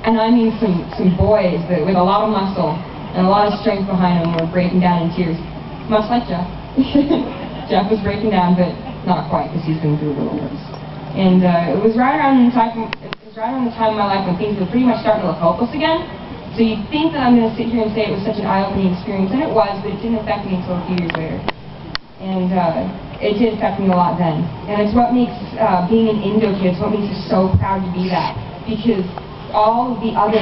And I mean some boys that with a lot of muscle and a lot of strength behind them were breaking down in tears, much like Jeff. Jeff was breaking down, but not quite, because he's been through a little worse. And it was right around the time in my life when things were pretty much starting to look hopeless again. So you'd think that I'm going to sit here and say it was such an eye-opening experience, and it was, but it didn't affect me until a few years later. And it did affect me a lot then. And it's what makes being an Indo kid, it's what makes us so proud to be that. Because all of the other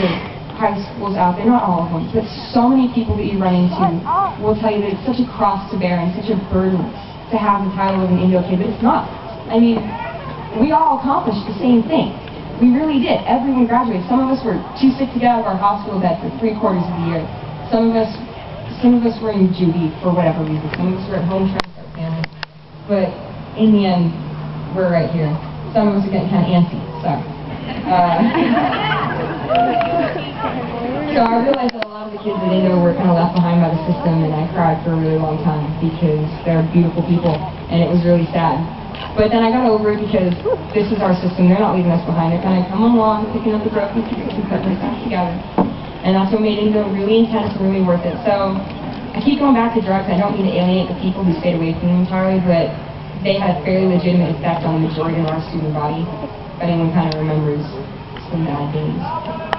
high schools out there, not all of them, but so many people that you run into will tell you that it's such a cross to bear and such a burden to have the title of an Indo kid, but it's not. I mean, we all accomplished the same thing. We really did. Everyone graduated. Some of us were too sick to get out of our hospital bed for 3/4 of the year. Some of us were in juvie for whatever reason. Some of us were at home trying to start families. But in the end, we're right here. Some of us are getting kind of antsy. So I realized that a lot of the kids at Indo were kind of left behind by the system, and I cried for a really long time because they're beautiful people, and it was really sad. But then I got over it because this is our system. They're not leaving us behind. They're kind of coming along, picking up the broken pieces and putting us back together. And that's what made Indo really intense and really worth it. So I keep going back to drugs. I don't mean to alienate the people who stayed away from them entirely, but they had a fairly legitimate effect on the majority of our student body. If anyone kind of remembers some bad days.